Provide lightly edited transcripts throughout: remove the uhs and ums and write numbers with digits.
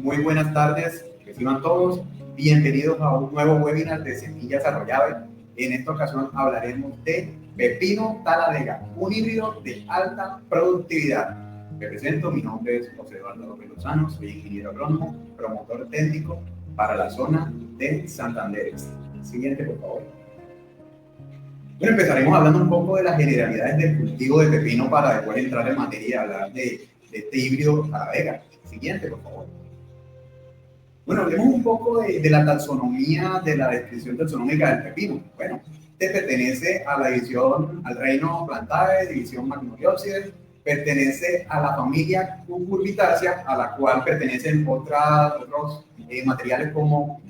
Muy buenas tardes, reciban todos. Bienvenidos a un nuevo webinar de semillas arrollables. En esta ocasión hablaremos de pepino taladega, un híbrido de alta productividad. Me presento, mi nombre es José Eduardo López Lozano, soy ingeniero agrónomo, promotor técnico para la zona de Santander. Siguiente, por favor. Bueno, empezaremos hablando un poco de las generalidades del cultivo de pepino para después entrar en materia y hablar de este híbrido taladega. Siguiente, por favor. Bueno, hablemos un poco de la taxonomía, de la descripción taxonómica del pepino. Bueno, este pertenece a la división, al reino Plantae, división Magnoliopsidae, pertenece a la familia Cucurbitaceae, a la cual pertenecen otros materiales como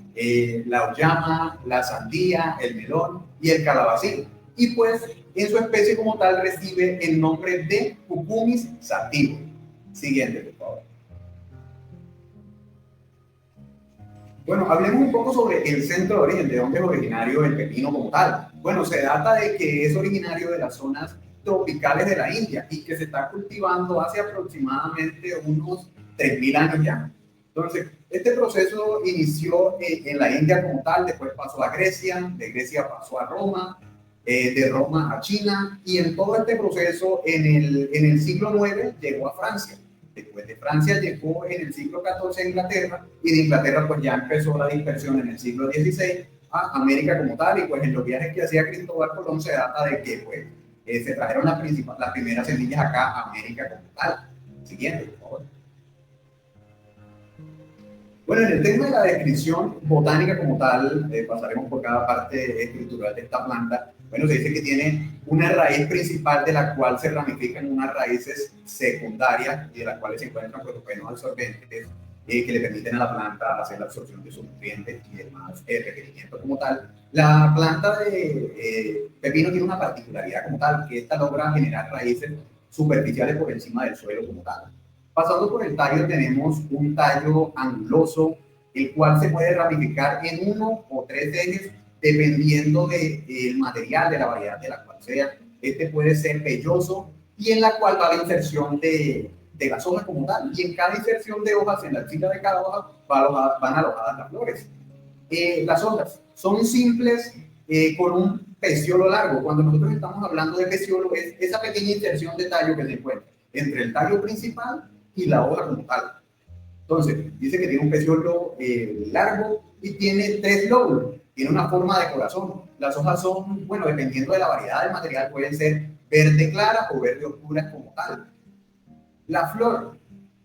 la auyama, la sandía, el melón y el calabacín. Y pues, en su especie como tal recibe el nombre de Cucumis sativa. Siguiente, por favor. Bueno, hablemos un poco sobre el centro de origen, de dónde es originario el pepino como tal. Bueno, se data de que es originario de las zonas tropicales de la India y que se está cultivando hace aproximadamente unos 3.000 años ya. Entonces, este proceso inició en la India como tal, después pasó a Grecia, de Grecia pasó a Roma, de Roma a China, y en todo este proceso, en el siglo IX, llegó a Francia. Después de Francia llegó en el siglo XIV a Inglaterra, y de Inglaterra pues ya empezó la dispersión en el siglo XVI a América como tal, y pues en los viajes que hacía Cristóbal Colón se data de que pues se trajeron las primeras semillas acá a América como tal. Siguiente, por favor. Bueno, en el tema de la descripción botánica como tal, pasaremos por cada parte estructural de esta planta. Bueno, se dice que tiene una raíz principal de la cual se ramifican unas raíces secundarias y de las cuales se encuentran protopenos absorbentes que le permiten a la planta hacer la absorción de sus nutrientes y demás requerimientos como tal. La planta de pepino tiene una particularidad como tal, que esta logra generar raíces superficiales por encima del suelo como tal. Pasando por el tallo tenemos un tallo anguloso, el cual se puede ramificar en uno o tres ejes dependiendo del material, de la variedad de la cual sea. Este puede ser velloso y en la cual va la inserción de las hojas como tal. Y en cada inserción de hojas, en la axila de cada hoja, van alojadas las flores. Las hojas son simples con un peciolo largo. Cuando nosotros estamos hablando de peciolo, es esa pequeña inserción de tallo que se encuentra entre el tallo principal y la hoja como tal. Entonces, dice que tiene un peciolo largo y tiene 3 lóbulos. Tiene una forma de corazón. Las hojas son, bueno, dependiendo de la variedad del material, pueden ser verde clara o verde oscuras como tal. La flor.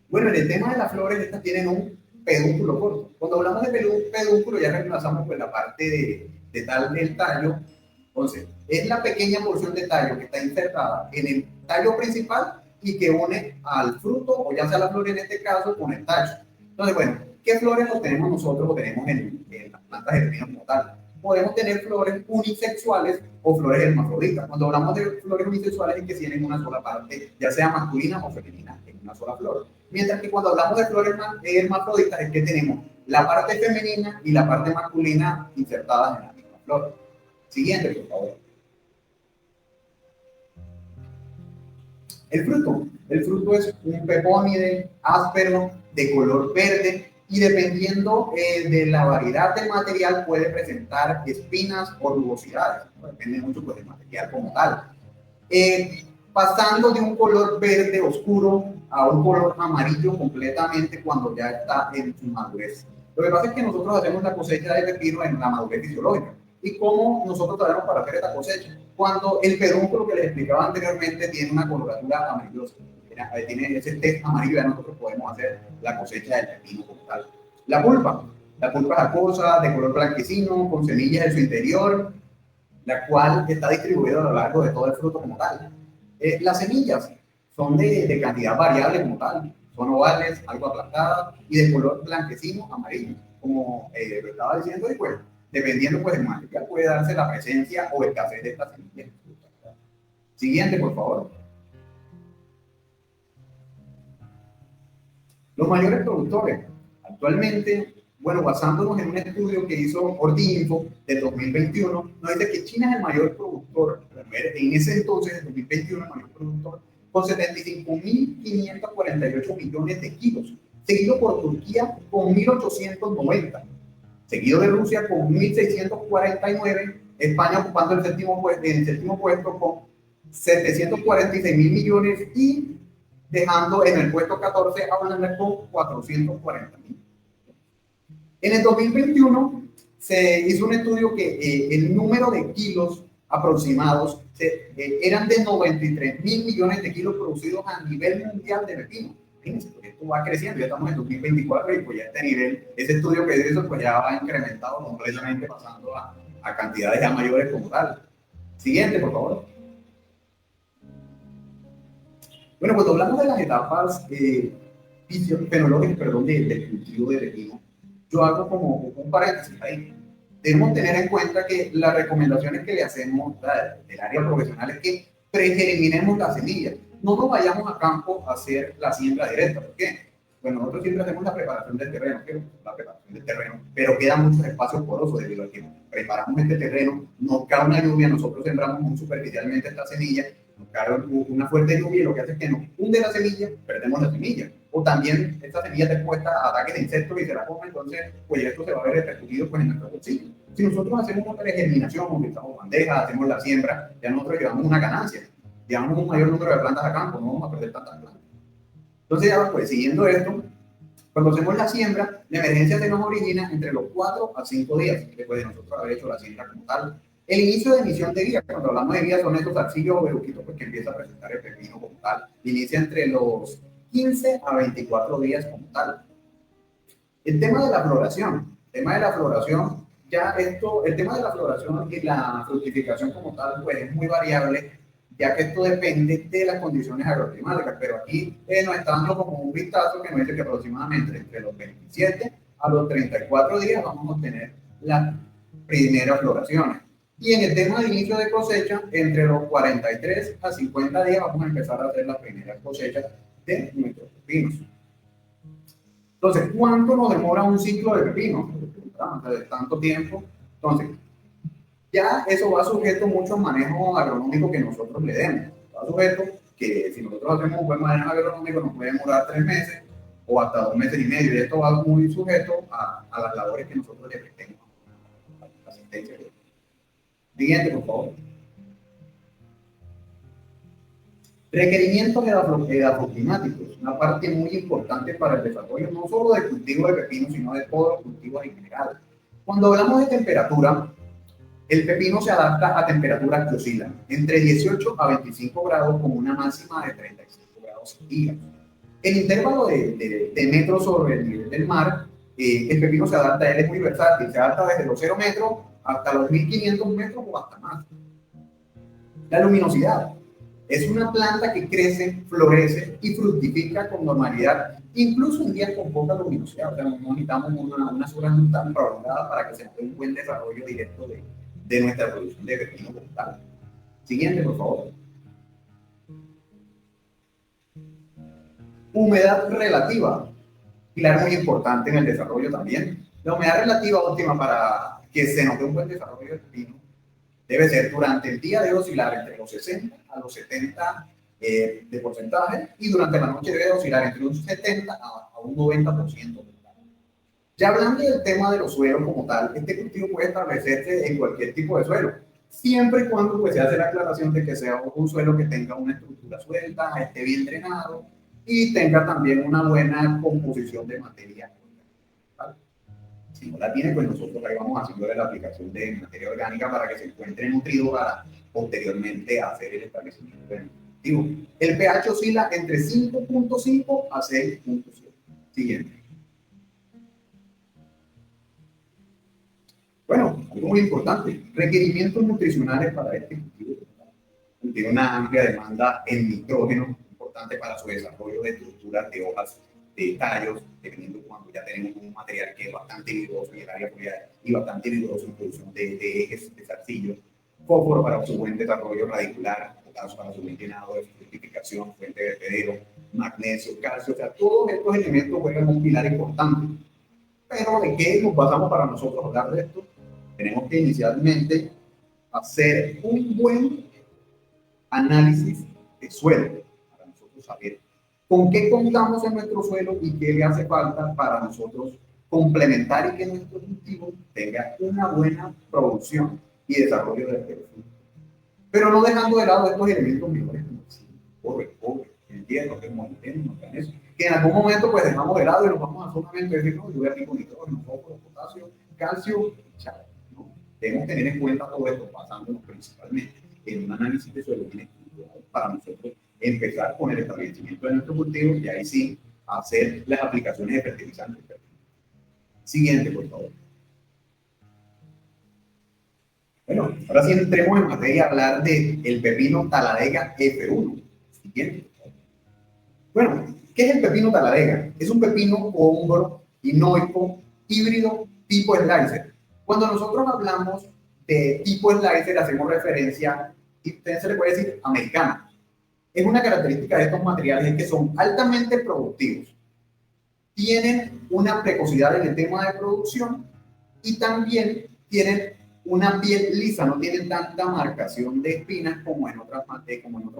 Bueno, en el tema de las flores, estas tienen un pedúnculo corto. Cuando hablamos de pedúnculo, ya reemplazamos pues, la parte de tal del tallo. Entonces, es la pequeña porción de tallo que está insertada en el tallo principal y que une al fruto, o ya sea la flor en este caso, con el tallo. Entonces, bueno, ¿qué flores obtenemos nosotros o tenemos en las plantas de pepino como tal? Podemos tener flores unisexuales o flores hermafroditas. Cuando hablamos de flores unisexuales es que tienen una sola parte, ya sea masculina o femenina, en una sola flor. Mientras que cuando hablamos de flores hermafroditas es que tenemos la parte femenina y la parte masculina insertadas en la misma flor. Siguiente, por favor. El fruto es un pepónide áspero de color verde y dependiendo de la variedad del material puede presentar espinas o rugosidades. Depende mucho pues, del material como tal. Pasando de un color verde oscuro a un color amarillo completamente cuando ya está en su madurez. Lo que pasa es que nosotros hacemos la cosecha de pepino en la madurez fisiológica. ¿Y cómo nosotros trabajamos para hacer esta cosecha? Cuando el pedúnculo que les explicaba anteriormente tiene una coloratura amarillosa, tiene ese test amarillo, ya nosotros podemos hacer la cosecha del pepino como tal. La pulpa es acuosa, de color blanquecino, con semillas en su interior, la cual está distribuida a lo largo de todo el fruto como tal. Las semillas son de cantidad variable como tal, son ovales, algo aplastadas y de color blanquecino, amarillo, como lo estaba diciendo después. Dependiendo pues del material puede darse la presencia o escasez de estas semillas. Siguiente, por favor. Los mayores productores. Actualmente, bueno, basándonos en un estudio que hizo Ordinfo del 2021, nos dice que China es el mayor productor, en ese entonces, en 2021, el mayor productor, con 75.548 millones de kilos. seguido por Turquía con 1890, seguido de Rusia con 1649, España ocupando el séptimo puesto con 746 mil millones y dejando en el puesto 14 a Holanda con 440 mil. En el 2021 se hizo un estudio que el número de kilos aproximados eran de 93 mil millones de kilos producidos a nivel mundial de pepino. Fíjense, pues esto va creciendo, ya estamos en 2024 y pues ya este nivel, ese estudio que hizo, pues ya va incrementado completamente pasando a cantidades ya mayores como tal. Siguiente, por favor. Bueno, cuando hablamos de las etapas fenológicas, perdón, del cultivo de pepino, yo hago como un paréntesis ahí. Debemos tener en cuenta que las recomendaciones que le hacemos del área profesional es que pregerminemos la semilla. No nos vayamos a campo a hacer la siembra directa. ¿Por qué? Bueno, nosotros siempre hacemos la preparación del terreno, pero quedan muchos espacios porosos debido a que preparamos este terreno, nos cae una lluvia, nosotros sembramos muy superficialmente esta semilla, nos cae una fuerte lluvia y lo que hace es que nos hunde la semilla, perdemos la semilla. O también esta semilla está expuesta a ataques de insectos y se la come, entonces pues esto se va a ver repercutido pues, en nuestro bolsillo. Si nosotros hacemos una pregerminación, utilizamos bandejas, hacemos la siembra, ya nosotros llevamos una ganancia, llevamos un mayor número de plantas a campo, no vamos a perder tantas plantas. Entonces ya pues siguiendo esto, cuando hacemos la siembra, la emergencia se nos origina entre los 4 a 5 días después de nosotros haber hecho la siembra como tal. El inicio de emisión de guía, cuando hablamos de guía, son estos arcillos o beruquitos pues, que empieza a presentar el pepino como tal. Inicia entre los 15 a 24 días como tal. El tema de la floración, el tema de la floración y la fructificación como tal, pues es muy variable, ya que esto depende de las condiciones agroclimáticas, pero aquí nos está dando como un vistazo que nos dice que aproximadamente entre los 27 a los 34 días vamos a tener las primeras floraciones. Y en el tema de inicio de cosecha, entre los 43 a 50 días vamos a empezar a hacer las primeras cosechas de nuestros pepinos. Entonces, ¿cuánto nos demora un ciclo de pepino? De tanto tiempo. Entonces, ya eso va sujeto mucho al manejo agronómico que nosotros le demos. Va sujeto que si nosotros hacemos un buen manejo agronómico nos puede demorar 3 meses o hasta 2 meses y medio. Y esto va muy sujeto a las labores que nosotros le prestemos a la asistencia. Siguiente, por favor. Requerimientos edafoclimáticos, una parte muy importante para el desarrollo no solo del cultivo de pepino, sino de todos los cultivos en general. Cuando hablamos de temperatura, el pepino se adapta a temperaturas que oscilan entre 18 a 25 grados con una máxima de 35 grados centígrados. El intervalo de metros sobre el nivel del mar, el pepino se adapta, él es muy versátil, se adapta desde los 0 metros hasta los 1500 metros o hasta más. La luminosidad. Es una planta que crece, florece y fructifica con normalidad, incluso en días con poca luminosidad. O sea, no necesitamos unas horas tan prolongadas para que se dé un buen desarrollo directo de nuestra producción de pepino como tal. Siguiente, por favor. Humedad relativa. Pilar muy importante en el desarrollo también. La humedad relativa óptima para que se nos dé un buen desarrollo de pepino debe ser durante el día, debe oscilar entre los 60 a los 70 de porcentaje y durante la noche debe oscilar entre un 70 a un 90%. Ya hablando del tema de los suelos como tal, este cultivo puede establecerse en cualquier tipo de suelo, siempre y cuando pues, se hace la aclaración de que sea un suelo que tenga una estructura suelta, esté bien drenado y tenga también una buena composición de materia. Si no la tiene, pues nosotros ahí vamos haciendo la aplicación de materia orgánica para que se encuentre nutrido para posteriormente hacer el establecimiento del cultivo. El pH oscila entre 5.5 a 6.7. Siguiente. Bueno, algo muy importante, requerimientos nutricionales para este cultivo. Tiene una amplia demanda en nitrógeno, importante para su desarrollo de estructuras de hojas, de tallos, dependiendo cuando ya tenemos un material que es bastante vigoroso en el área foliar y bastante vigoroso en producción de ejes de zarcillo, fósforo para su buen desarrollo radicular, potasio para su buen llenado de fructificación, fuente de vertedero, magnesio, calcio, o sea, todos estos elementos juegan un pilar importante. Pero ¿de qué nos basamos para nosotros hablar de esto? Tenemos que inicialmente hacer un buen análisis de suelo para nosotros saber con qué contamos en nuestro suelo y qué le hace falta para nosotros complementar y que nuestro cultivo tenga una buena producción y desarrollo del fruto. Pero no dejando de lado estos elementos menores como el cobre, el hierro, el molibdeno, el manganeso, que en algún momento pues dejamos de lado y nos vamos a solamente decir, no, yo voy a aplicar nitrógeno, fósforo, potasio, calcio, chao. ¿No? Debemos tener en cuenta todo esto, basándonos principalmente en un análisis de suelo bien estructurado para nosotros empezar con el establecimiento de nuestro cultivo y ahí sí hacer las aplicaciones de fertilizantes. Siguiente, por favor. Bueno, ahora sí entremos en materia a hablar del pepino taladega F1. Siguiente. Bueno, ¿qué es el pepino taladega? Es un pepino hombro dinoico híbrido tipo slicer. Cuando nosotros hablamos de tipo slicer, hacemos referencia, y usted se le puede decir americano. Es una característica de estos materiales que son altamente productivos. Tienen una precocidad en el tema de producción y también tienen una piel lisa, no tienen tanta marcación de espinas como en otros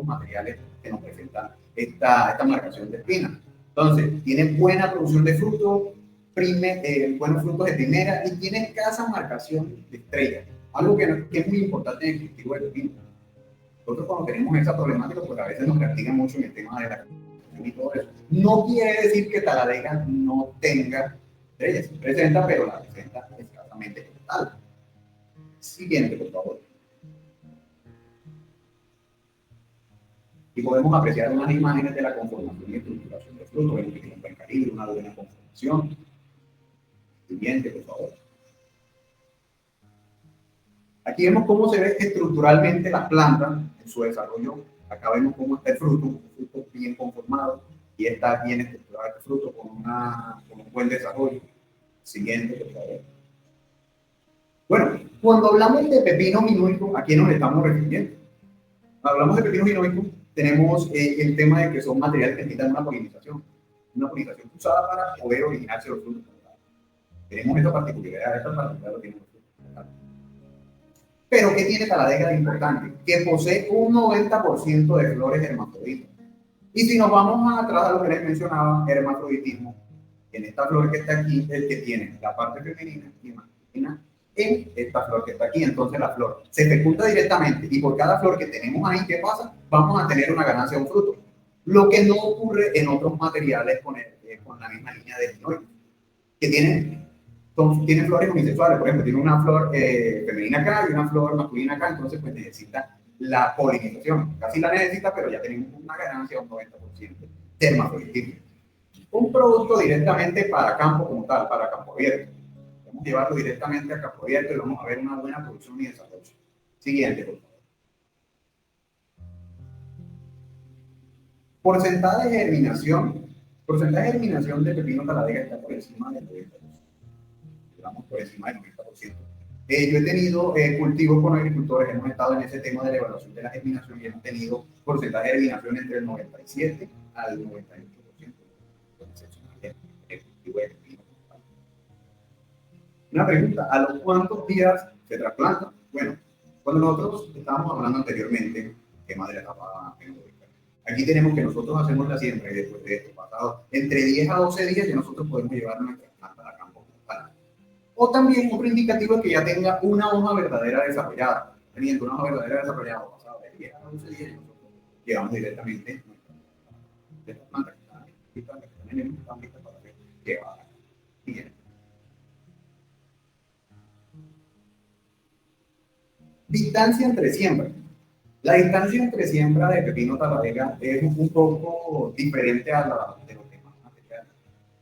materiales que nos presentan esta marcación de espinas. Entonces, tienen buena producción de frutos, buenos frutos de primera y tienen escasa marcación de estrella, algo que es muy importante en el cultivo del pepino. Nosotros cuando tenemos esa problemática, pues a veces nos castiga mucho en el tema de la y todo eso. No quiere decir que taladega no tenga estrellas, presenta, pero la presenta escasamente total. Siguiente, por favor. Y podemos apreciar unas imágenes de la conformación y estructuración del fruto, que tiene un buen calibre, una buena conformación. Siguiente, por favor. Aquí vemos cómo se ve estructuralmente la planta en su desarrollo. Acá vemos cómo está el fruto bien conformado y está bien estructurado este fruto con un buen desarrollo. Siguiente, por favor. Bueno, cuando hablamos de pepino minoico, ¿a quién nos estamos refiriendo? Cuando hablamos de pepino minoico, tenemos el tema de que son materiales que necesitan una polinización usada para poder originarse los frutos. Tenemos esta particularidad lo tienen los frutos. Pero ¿qué tiene taladega de importante? Que posee un 90% de flores hermafroditas. Y si nos vamos más atrás a lo que les mencionaba, hermafroditismo, en esta flor que está aquí, el que tiene la parte femenina y masculina en esta flor que está aquí. Entonces la flor se fecunda directamente y por cada flor que tenemos ahí, ¿qué pasa? Vamos a tener una ganancia de un fruto. Lo que no ocurre en otros materiales con la misma línea de dinoico, que tienen flores unisexuales. Por ejemplo, tiene una flor femenina acá y una flor masculina acá, entonces pues necesita la polinización. Casi la necesita, pero ya tenemos una ganancia de un 90% de hermafroditismo. Un producto directamente para campo como tal, para campo abierto. Vamos a llevarlo directamente a campo abierto y vamos a ver una buena producción y desarrollo. Siguiente, por favor. Porcentaje de germinación de pepino taladega está por encima del 90%. Digamos por encima del 90%. Yo he tenido cultivos con agricultores, hemos estado en ese tema de la evaluación de la germinación y hemos tenido porcentaje de germinación entre el 97 al 98%. Una pregunta, ¿a los cuántos días se trasplanta? Bueno, cuando nosotros estábamos hablando anteriormente, tema de la etapa fenológica, aquí tenemos que nosotros hacemos la siembra y después de esto, pasado entre 10 a 12 días, ya nosotros podemos llevar nuestra planta a campo total. O también otro indicativo es que ya tenga una hoja verdadera desarrollada. Teniendo una hoja verdadera desarrollada, pasado de 10 a 12 días, nosotros llevamos directamente nuestra planta que están listas para ser llevadas. Bien. Distancia entre siembras. La distancia entre siembra de pepino taladega es un poco diferente a la de los demás materiales.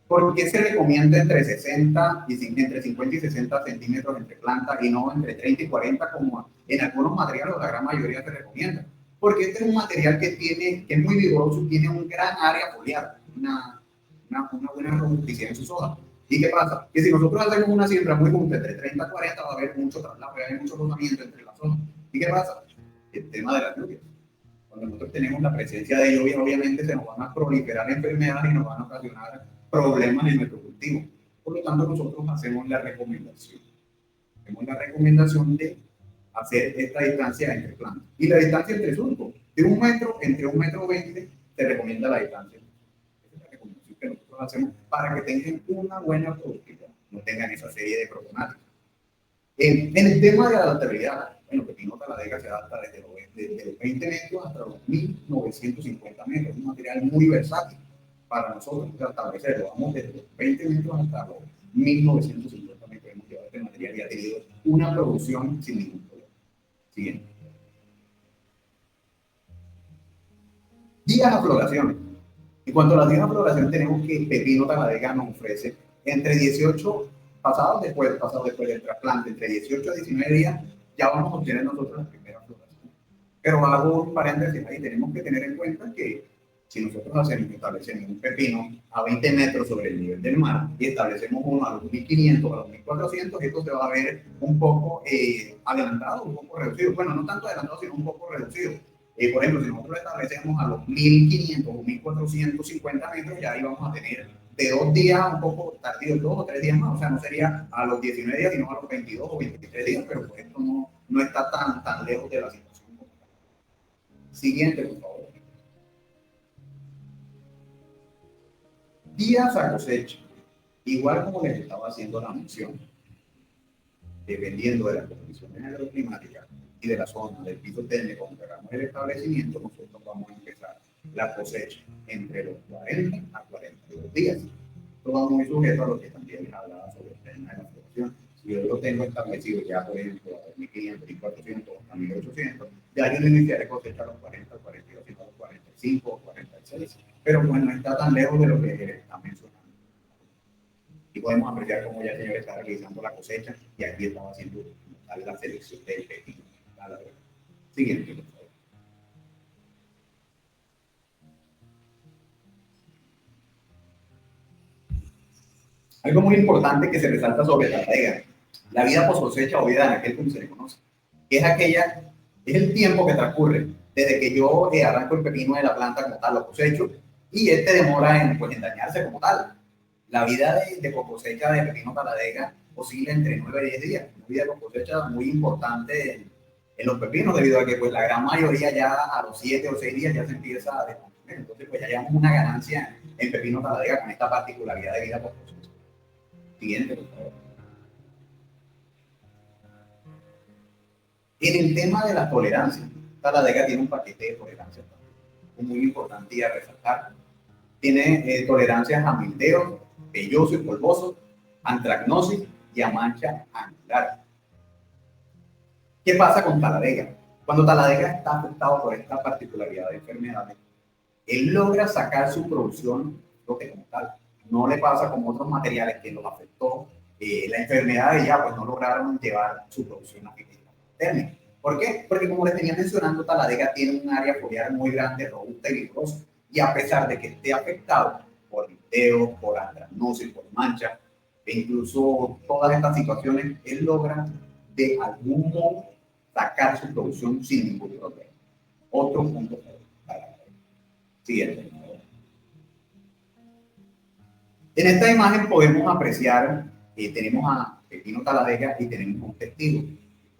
¿Por qué se recomienda entre 60 y entre 50 y 60 centímetros entre plantas y no entre 30 y 40 como en algunos materiales o la gran mayoría se recomienda? Porque este es un material que es muy vigoroso, tiene un gran área foliar, una buena robusticidad en sus hojas. ¿Y qué pasa? Que si nosotros hacemos una siembra muy junta, entre 30 y 40, va a haber mucho traslado, va a haber mucho rozamiento entre las hojas. ¿Y qué pasa? El tema de las lluvias. Cuando nosotros tenemos la presencia de lluvias, obviamente se nos van a proliferar enfermedades y nos van a ocasionar problemas en nuestro cultivo. Por lo tanto, nosotros hacemos la recomendación. Hacemos la recomendación de hacer esta distancia entre plantas. Y la distancia entre surcos, de 1 metro, entre 1,20 m, se recomienda la distancia. nosotros hacemos para que tengan una buena productividad, no tengan esa serie de problemáticas. En el tema de la adaptabilidad, bueno, Pepino Taladega se adapta desde los 20 metros hasta los 1950 metros, es un material muy versátil para nosotros establecerlo. Vamos desde los 20 metros hasta los 1950 metros, hemos llevado este material y ha tenido una producción sin ningún problema. Siguiente. Días a floración. En cuanto a las días a floración, tenemos que Pepino Taladega nos ofrece entre 18 pasado después del trasplante, entre 18 a 19 días, ya vamos a obtener nosotros las primeras floraciones. Pero hago un paréntesis ahí, tenemos que tener en cuenta que si nosotros establecemos un pepino a 20 metros sobre el nivel del mar y establecemos uno a los 1500 a los 1400, esto se va a ver un poco adelantado, un poco reducido. Bueno, no tanto adelantado, sino un poco reducido. Por ejemplo, si nosotros establecemos a los 1500 o 1450 metros, ya ahí vamos a tener de 2 días un poco tardío, 2 o 3 días más, o sea, no sería a los 19 días, sino a los 22 o 23 días, pero pues esto no está tan lejos de la situación. Siguiente, por favor. Días a cosecha. Igual como les estaba haciendo la mención, dependiendo de las condiciones agroclimáticas y de la zona del piso técnico donde hagamos el establecimiento, nosotros vamos a empezar la cosecha entre los 40 a 42 días. Esto va muy sujeto a lo que también les hablaba sobre el tema de la floración. Si yo lo tengo establecido ya, por ejemplo, a 1500, 1400, a 1800, ya yo no iniciaré cosecha a los 40, 42, sino a los 45 o 46. Pero pues no está tan lejos de lo que está mencionando. Y podemos apreciar cómo ya el señor está realizando la cosecha y aquí estaba haciendo la selección del pepino. Siguiente, por favor. Algo muy importante que se resalta sobre Taladega, la vida post cosecha o vida en aquel como se le conoce, que es el tiempo que transcurre desde que yo arranco el pepino de la planta como tal, lo cosecho, y demora en dañarse como tal. La vida de cosecha de pepino Taladega oscila entre 9 y 10 días, una vida de cosecha muy importante en los pepinos, debido a que pues la gran mayoría ya a los 7 o 6 días ya se empieza a descomponer. Entonces pues ya llevamos una ganancia en pepino Taladega con esta particularidad de vida post cosecha. Siguiente, por favor. En el tema de la tolerancia, Taladega tiene un paquete de tolerancias muy importante y a resaltar. Tiene tolerancias a mildeos, velloso y polvoso, antracnosis y a mancha angular. ¿Qué pasa con Taladega? Cuando Taladega está afectado por esta particularidad de enfermedades, él logra sacar su producción como tal. No le pasa como otros materiales que los afectó la enfermedad de ella, pues no lograron llevar su producción a térmica. ¿Por qué? Porque como les venía mencionando, Taladega tiene un área foliar muy grande, robusta y vigorosa. Y a pesar de que esté afectado por mildeos, por antracnosis, por mancha, e incluso todas estas situaciones, él logra de algún modo sacar su producción sin ningún problema. Otro punto para siguiente. En esta imagen podemos apreciar que tenemos a Pepino Taladega y tenemos un testigo.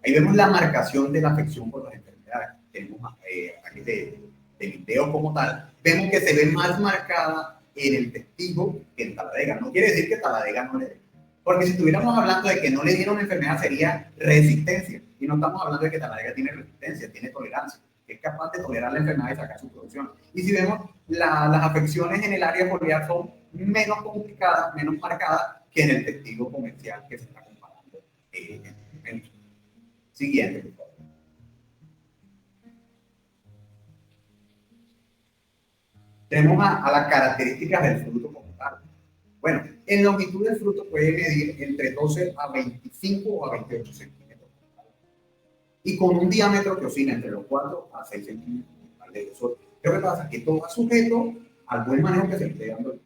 Ahí vemos la marcación de la afección por las enfermedades. Tenemos ataques de mildeos como tal. Vemos que se ve más marcada en el testigo que en Taladega. No quiere decir que Taladega no le dé. Porque si estuviéramos hablando de que no le dieron enfermedad, sería resistencia. Y no estamos hablando de que Taladega tiene resistencia, tiene tolerancia. Es capaz de tolerar la enfermedad y sacar su producción. Y si vemos, las afecciones en el área foliar son menos complicadas, menos marcadas que en el testigo comercial que se está comparando en este momento. Siguiente, por favor. Tenemos a las características del fruto como tal. Bueno, en longitud del fruto puede medir entre 12 a 25 o a 28 centímetros. Y con un diámetro que oscila entre los 4 a 6 centímetros. ¿Qué pasa? Que todo va sujeto al buen manejo que se le esté dando.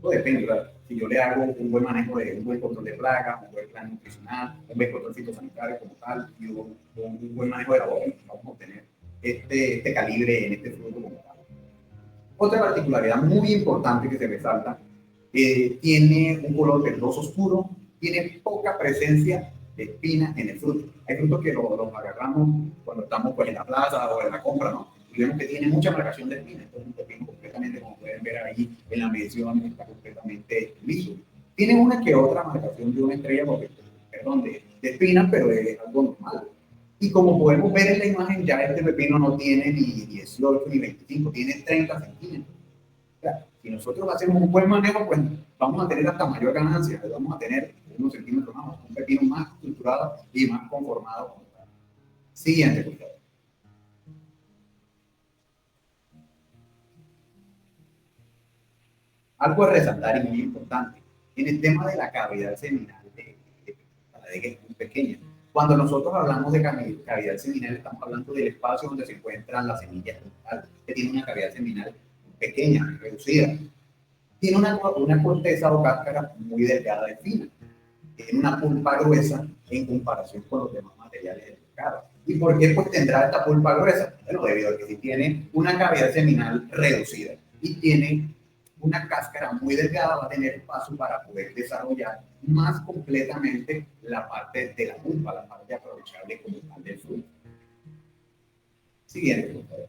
Todo depende, ¿verdad? Si yo le hago un buen manejo de un buen control de plagas, un buen plan nutricional, un buen control fitosanitario como tal, y un buen manejo de labor, vamos a obtener este calibre en este fruto como tal. Otra particularidad muy importante que se resalta, tiene un color verdoso oscuro, tiene poca presencia de espinas en el fruto. Hay frutos que los agarramos cuando estamos pues, en la plaza o en la compra, ¿no? Y vemos que tiene mucha marcación de espinas. Entonces, un pepino completamente, como pueden ver ahí en la medición está completamente liso. Tiene una que otra marcación de una estrella, perdón, de espina, pero es algo normal. Y como podemos ver en la imagen, ya este pepino no tiene ni 18 ni 25, tiene 30 centímetros. O sea, si nosotros hacemos un buen manejo, pues vamos a tener hasta mayor ganancia, vamos a tener unos centímetros más, un pepino más estructurado y más conformado. Siguiente, por favor. Algo a resaltar y muy importante, en el tema de la cavidad seminal de Taladega es muy pequeña. Cuando nosotros hablamos de cavidad seminal, estamos hablando del espacio donde se encuentran las semillas totales, que tiene una cavidad seminal pequeña, reducida. Tiene una corteza o cáscara muy delgada y fina. Tiene una pulpa gruesa en comparación con los demás materiales del mercado. ¿Y por qué pues tendrá esta pulpa gruesa? Bueno, debido a que si tiene una cavidad seminal reducida y tiene una cáscara muy delgada, va a tener espacio para poder desarrollar más completamente la parte de la pulpa, la parte aprovechable como tal del fruto. Siguiente, por favor.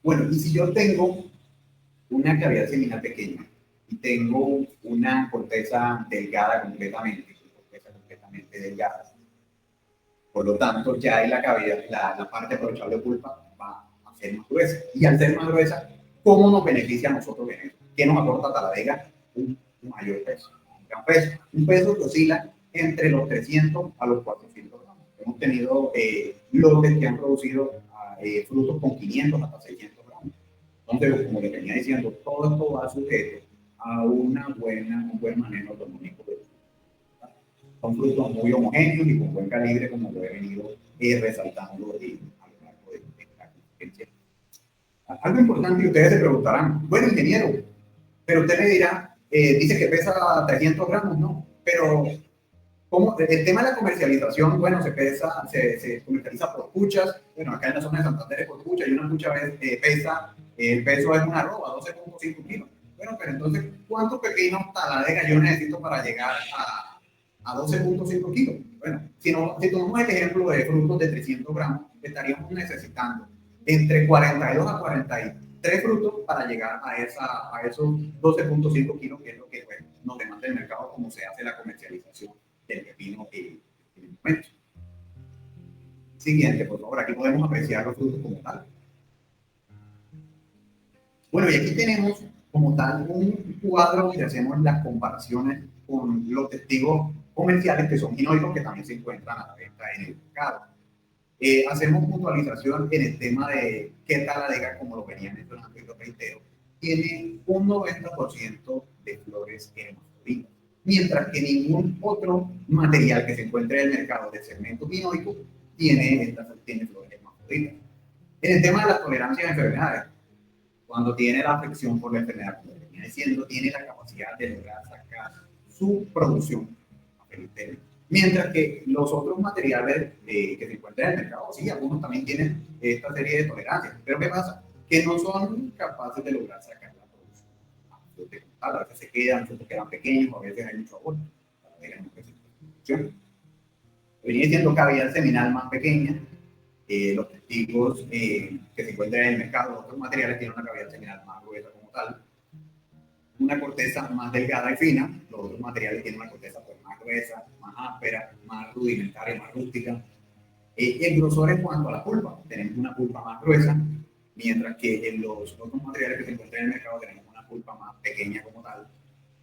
Bueno, y si yo tengo una cavidad seminal pequeña y tengo una corteza delgada completamente delgada, por lo tanto, ya en la cavidad, la parte aprovechable de pulpa va a ser más gruesa. Y al ser más gruesa, ¿cómo nos beneficia a nosotros en eso? ¿Qué nos aporta Taladega? Un mayor peso, un gran peso. Un peso que oscila entre los 300 a los 400 gramos. Hemos tenido lotes que han producido frutos con 500 hasta 600 gramos. Entonces, como le venía diciendo, todo esto va sujeto a un buen manejo económico de son frutos muy homogéneos y con buen calibre, como lo he venido resaltando a lo largo de esta conferencia. Algo importante que ustedes se preguntarán, bueno, ingeniero, pero usted me dirá, dice que pesa 300 gramos, ¿no? Pero ¿cómo? El tema de la comercialización, bueno, se comercializa por cuchas. Bueno, acá en la zona de Santander es por cucha y una cucha pesa, el peso es una arroba, 12.5 kilos. Bueno, pero entonces, ¿cuántos pepinos Taladega yo necesito para llegar a 12.5 kilos? Bueno, si tomamos el ejemplo de frutos de 300 gramos, estaríamos necesitando entre 42 a 43 frutos para llegar a esos 12.5 kilos, que es lo que pues, nos demanda el mercado, como se hace la comercialización del pepino en el momento. Siguiente, por favor, aquí podemos apreciar los frutos como tal. Bueno, y aquí tenemos como tal un cuadro donde hacemos las comparaciones con los testigos comerciales que son ginoicos que también se encuentran a la venta en el mercado. Hacemos puntualización en el tema de qué Taladega, como lo venía mencionando y lo reitero, tiene un 90% de flores hermafroditas, mientras que ningún otro material que se encuentre en el mercado de segmento ginoico tiene flores hermafroditas. En el tema de las tolerancias a enfermedades, cuando tiene la afección por la enfermedad, como venía diciendo, tiene la capacidad de lograr sacar su producción a feliz. Mientras que los otros materiales que se encuentran en el mercado, sí, algunos también tienen esta serie de tolerancias. Pero ¿qué pasa? Que no son capaces de lograr sacar la producción. A veces se quedan pequeños, a veces hay mucho aborto. Venía diciendo cavidad seminal más pequeña. Los testigos que se encuentran en el mercado, los otros materiales tienen una cavidad seminal más gruesa como tal, una corteza más delgada y fina, los otros materiales tienen una corteza pues, más gruesa, más áspera, más rudimentaria, más rústica. El grosor en cuanto a la pulpa, tenemos una pulpa más gruesa, mientras que en los otros materiales que se encuentran en el mercado tenemos una pulpa más pequeña como tal,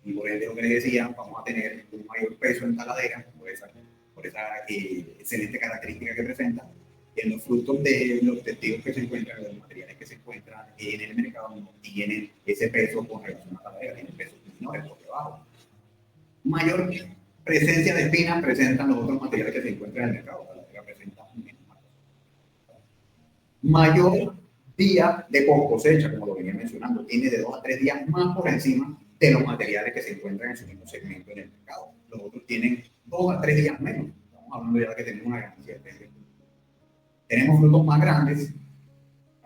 y por ende lo que les decía, vamos a tener un mayor peso en Taladega, por esa excelente característica que presenta. En los frutos de los testigos que se encuentran, de los materiales que se encuentran en el mercado, no tienen ese peso con relación a Taladega, tienen pesos menores por debajo. Mayor presencia de espinas presentan los otros materiales que se encuentran en el mercado. Taladega presenta menos marcas. Mayor día de post cosecha, como lo venía mencionando, tiene de 2 a 3 días más por encima de los materiales que se encuentran en su mismo segmento en el mercado. Los otros tienen 2 a 3 días menos. Estamos hablando ya de que tenemos una ganancia de 3 días. Tenemos frutos más grandes,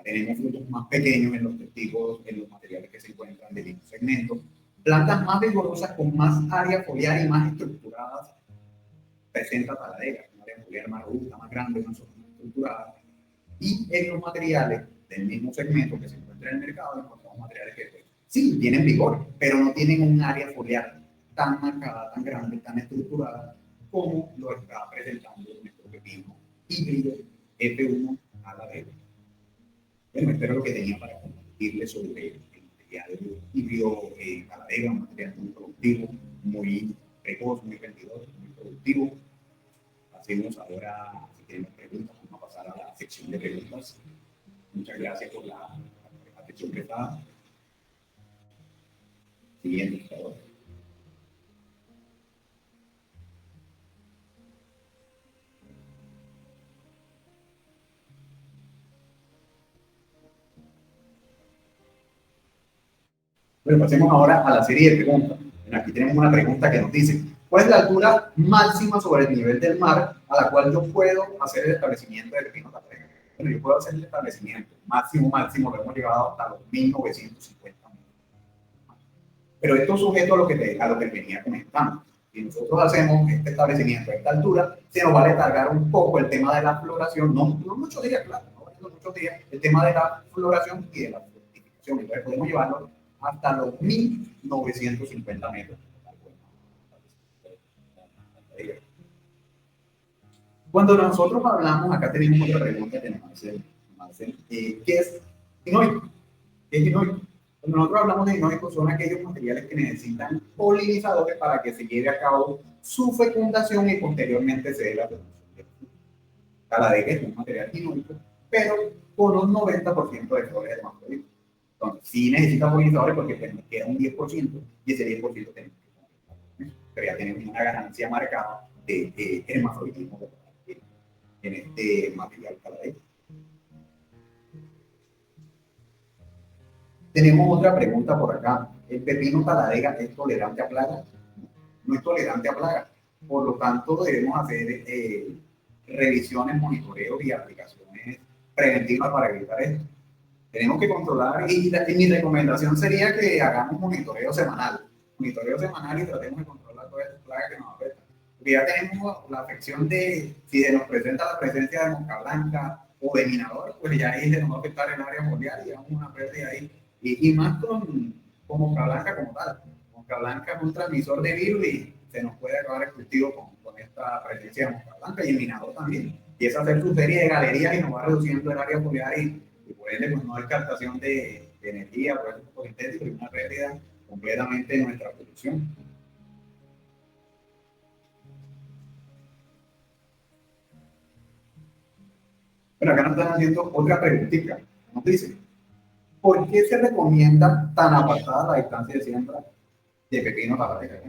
tenemos frutos más pequeños en los testigos, en los materiales que se encuentran del mismo segmento. Plantas más vigorosas con más área foliar y más estructuradas presenta Taladega, una área foliar más robusta, más grande, más estructurada. Y en los materiales del mismo segmento que se encuentra en el mercado, encontramos materiales que pues, sí tienen vigor, pero no tienen un área foliar tan marcada, tan grande, tan estructurada como lo está presentando nuestro pepino híbrido F1 a la D. Bueno, espero lo que tenía para compartirles sobre el material híbrido a la D, un material muy productivo, muy precoz, muy vendedor, muy productivo. Hacemos ahora, si tienen preguntas, vamos a pasar a la sección de preguntas. Muchas gracias por la atención prestada. Siguiente, por favor. Bueno, pasemos ahora a la serie de preguntas. Aquí tenemos una pregunta que nos dice, ¿cuál es la altura máxima sobre el nivel del mar a la cual yo puedo hacer el establecimiento de pepino taprega? Bueno, yo puedo hacer el establecimiento máximo, lo hemos llevado hasta los 1950 metros. Pero esto es sujeto a lo que te venía comentando. Si nosotros hacemos este establecimiento a esta altura, se nos va a retargar un poco el tema de la floración, no muchos días, claro, no muchos días, el tema de la floración y de la fructificación. Entonces podemos llevarlo hasta los 1950 metros. Cuando nosotros hablamos, acá tenemos otra pregunta que nos hacen, ¿qué es hinoico? ¿Qué es hinoico? Cuando nosotros hablamos de hinoico, son aquellos materiales que necesitan polinizadores para que se lleve a cabo su fecundación y posteriormente se dé la producción de fruta. Taladega es un material hinoico, pero con un 90% de flores hermafroditas. Entonces, sí necesita polinizadores porque queda un 10% y ese 10% tenemos que completar. Pero ya tenemos una ganancia marcada de hermafroditismo en este material taladega. Tenemos otra pregunta por acá. ¿El pepino taladega es tolerante a plagas? No es tolerante a plagas. Por lo tanto, debemos hacer revisiones, monitoreos y aplicaciones preventivas para evitar esto. Tenemos que controlar y mi recomendación sería que hagamos monitoreo semanal y tratemos de controlar todas estas plagas que nos afectan. Porque ya tenemos la afección de, si se nos presenta la presencia de mosca blanca o de minador, pues ya ahí se nos va a afectar el área foliar y llevamos una pérdida ahí. Y más con mosca blanca como tal. Mosca blanca es un transmisor de virus y se nos puede acabar el cultivo con esta presencia de mosca blanca y el minador también. Y es hacer su serie de galerías y nos va reduciendo el área foliar y por ende pues no hay captación de energía, por eso es poco intenso y una pérdida completamente de nuestra producción. Pero acá nos están haciendo otra preguntita. Nos dice, ¿por qué se recomienda tan apartada la distancia de siembra de pepino taladega?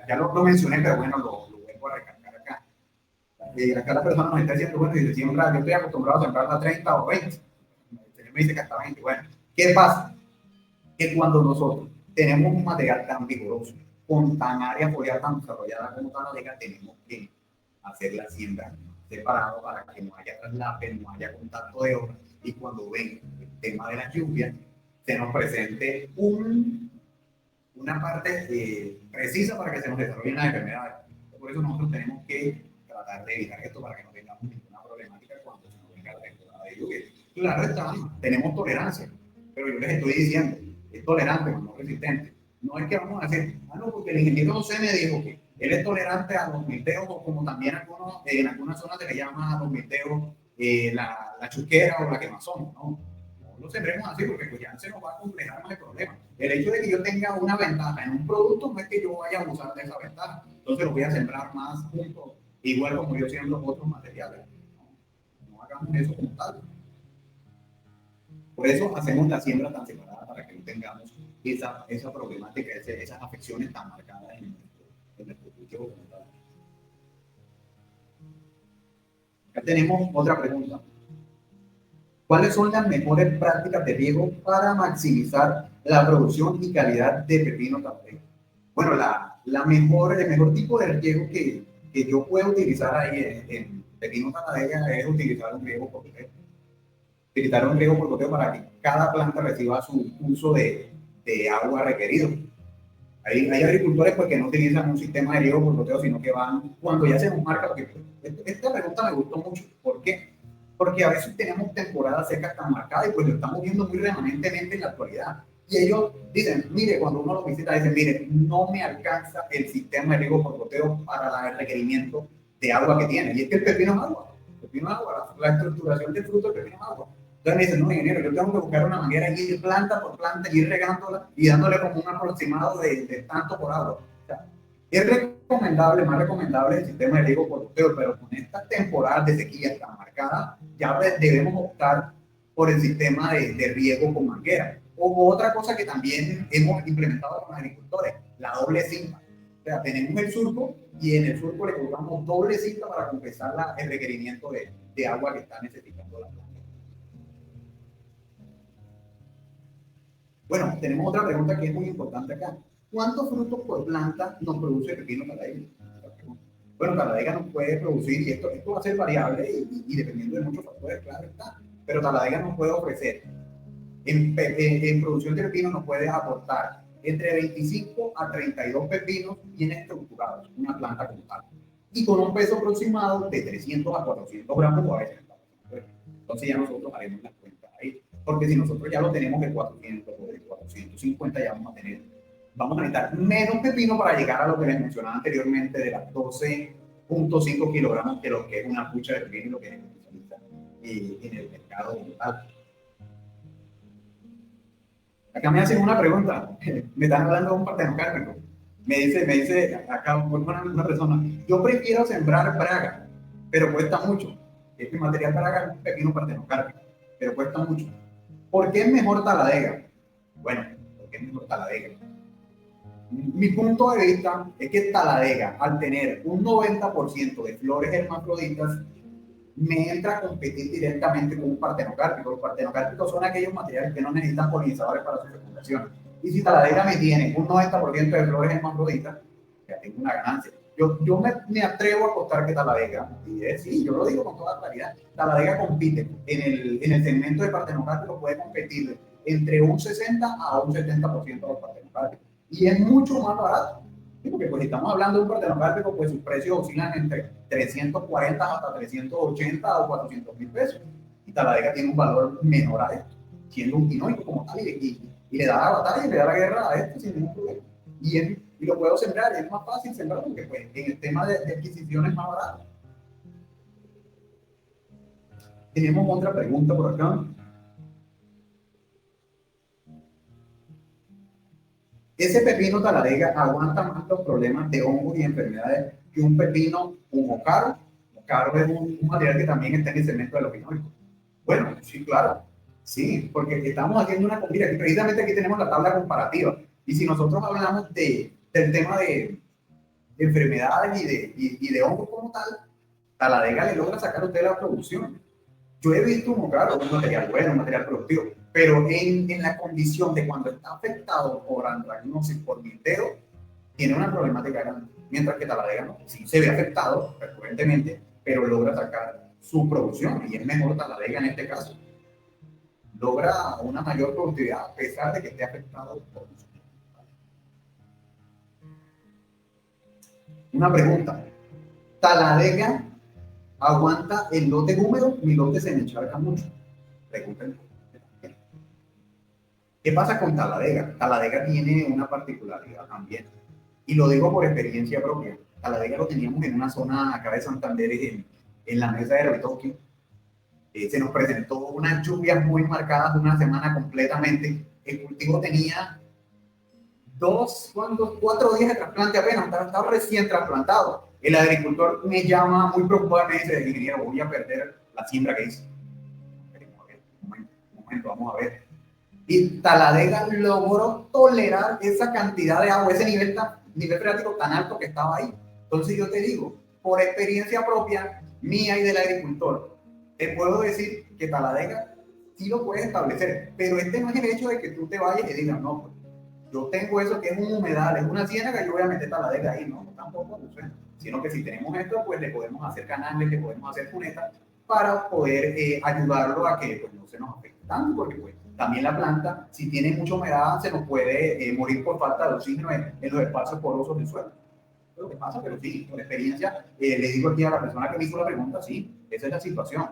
Ya lo mencioné, pero bueno, lo vuelvo a recalcar acá. Acá la persona nos está diciendo, bueno, si se siembra, yo estoy acostumbrado a sembrar a 30 o 20. Me dice que hasta 20. Bueno, ¿qué pasa? Que cuando nosotros tenemos un material tan vigoroso, con tan área foliar tan desarrollada como taladega, tenemos que hacer la siembra separado para que no haya traslape, no haya contacto de hojas y cuando ven el tema de la lluvia, se nos presente una parte precisa para que se nos desarrollen las enfermedades. Por eso nosotros tenemos que tratar de evitar esto para que no tengamos ninguna problemática cuando se nos venga la temporada de lluvia. Claro, tenemos tolerancia, pero yo les estoy diciendo, es tolerante, no resistente. No es que vamos a decir, no, porque el ingeniero José me dijo que él es tolerante a los milteos, como también en algunas zonas se le llama a los milteos la chuquera o la quemazón, ¿no? No lo sembremos así porque pues ya se nos va a complejar más el problema. El hecho de que yo tenga una ventaja en un producto no es que yo vaya a abusar de esa ventaja. Entonces lo voy a sembrar más juntos, igual como yo siembro otros materiales. No hagamos eso como tal. Por eso hacemos la siembra tan separada para que no tengamos esa problemática, esas afecciones tan marcadas en nuestro cultivo como tal. Acá tenemos otra pregunta. ¿Cuáles son las mejores prácticas de riego para maximizar la producción y calidad de pepino taladega? Bueno, el mejor tipo de riego que yo puedo utilizar ahí en pepino taladega es utilizar un riego por goteo. Utilizar un riego por goteo para que cada planta reciba su uso de agua requerido. Hay agricultores pues, que no utilizan un sistema de riego por goteo, sino que van cuando ya se nos marca. Porque esta pregunta me gustó mucho. ¿Por qué? porque a veces tenemos temporadas secas tan marcadas y pues lo estamos viendo muy remanentemente en la actualidad. Y ellos dicen, mire, cuando uno los visita, dicen, mire, no me alcanza el sistema de riego por goteo para el requerimiento de agua que tiene. Y es que el pepino es agua. El pepino es agua. La estructuración del fruto del pepino es agua. Entonces me dicen, no, ingeniero, yo tengo que buscar una manguera y ir planta por planta, y ir regándola y dándole como un aproximado de tanto por agua. O sea, es recomendable, más recomendable el sistema de riego por goteo, pero con estas temporadas de sequía tan marcadas, ya debemos optar por el sistema de riego con manguera. O otra cosa que también hemos implementado con los agricultores, la doble cinta. O sea, tenemos el surco y en el surco le colocamos doble cinta para compensar el requerimiento de agua que está necesitando la planta. Bueno, tenemos otra pregunta que es muy importante acá. ¿Cuántos frutos por planta nos produce el pepino taladega? Bueno, taladega nos puede producir, y esto va a ser variable y dependiendo de muchos factores, claro está, pero taladega nos puede ofrecer, en producción de pepino nos puede aportar entre 25 a 32 pepinos bien estructurados, una planta como tal, y con un peso aproximado de 300 a 400 gramos o a veces. Entonces ya nosotros haremos la cuenta ahí, porque si nosotros ya lo tenemos de 400 o de 450, ya vamos a necesitar menos pepino para llegar a lo que les mencionaba anteriormente de las 12.5 kilogramos de lo que es una pucha de pepino y lo que es en el mercado local. Acá me hacen una pregunta, me están hablando de un partenocárpico. Me dice acá una persona, yo prefiero sembrar praga, pero cuesta mucho. Este material praga es un pepino partenocárpico, pero cuesta mucho. ¿Por qué es mejor taladega? Bueno, ¿por qué es mejor taladega? Mi punto de vista es que taladega, al tener un 90% de flores hermafroditas, me entra a competir directamente con un partenocárpico. Los partenocárpicos son aquellos materiales que no necesitan polinizadores para su fecundación. Y si taladega me tiene un 90% de flores hermafroditas, ya tengo una ganancia. Yo me atrevo a apostar que taladega, y sí, yo lo digo con toda claridad, taladega compite en el segmento de partenocárpicos, puede competir entre un 60 a un 70% de los partenocárpicos. Y es mucho más barato. Porque pues si estamos hablando de un partenocárpico, pues sus precios oscilan entre 340 hasta 380 o 400 mil pesos. Y taladega tiene un valor menor a esto, siendo un quinoico como tal, y le da la batalla y le da la guerra a esto sin ningún problema. Y lo puedo sembrar, es más fácil sembrarlo porque pues en el tema de adquisición es más barato. Tenemos otra pregunta por acá. Ese pepino taladega aguanta más los problemas de hongos y enfermedades que un pepino humocaro. Humocaro es un material que también está en el segmento de los quinoicos. Bueno, sí, claro. Sí, porque estamos haciendo una comida y precisamente aquí tenemos la tabla comparativa. Y si nosotros hablamos del tema de enfermedades y de hongos como tal, taladega le logra sacar a usted la producción. Yo he visto humocaro, un material bueno, un material productivo, pero en la condición de cuando está afectado por antracnosis, por milteo, tiene una problemática grande. Mientras que taladega no, sí se ve afectado frecuentemente, pero logra sacar su producción y es mejor taladega en este caso. Logra una mayor productividad a pesar de que esté afectado por eso. Una pregunta. ¿Taladega aguanta el lote húmedo? Mi lote se me encharca mucho. Pregúntenme. ¿Qué pasa con taladega? Taladega tiene una particularidad también. Y lo digo por experiencia propia. Taladega lo teníamos en una zona acá de Santander, en la mesa de retoque. Se nos presentó unas lluvias muy marcadas, una semana completamente. El cultivo tenía 4 días de trasplante apenas, estaba recién trasplantado. El agricultor me llama muy preocupado y me dice, ingeniero, voy a perder la siembra que hice. Un momento, vamos a ver. Y taladega logró tolerar esa cantidad de agua, ese nivel freático tan alto que estaba ahí. Entonces yo te digo, por experiencia propia mía y del agricultor, te puedo decir que taladega sí lo puedes establecer, pero este no es el hecho de que tú te vayas y digas, no, pues, yo tengo eso que es un humedal, es una ciénaga, yo voy a meter taladega ahí, no, tampoco, no sé. Sino que si tenemos esto, pues le podemos hacer canales, le podemos hacer cunetas para poder ayudarlo a que pues, no se nos afecte tanto, porque pues también la planta, si tiene mucha humedad, se nos puede morir por falta de oxígeno en los espacios porosos del suelo. Es lo que pasa, pero sí, por experiencia, le digo aquí a la persona que me hizo la pregunta, sí, esa es la situación.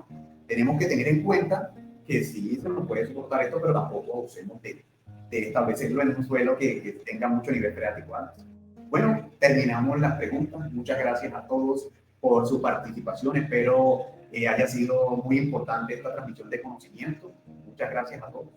tenemos que tener en cuenta que sí se nos puede soportar esto, pero tampoco abusemos de establecerlo en un suelo que tenga mucho nivel freático alto. Bueno, terminamos las preguntas. Muchas gracias a todos por su participación. Espero haya sido muy importante esta transmisión de conocimiento. Muchas gracias a todos.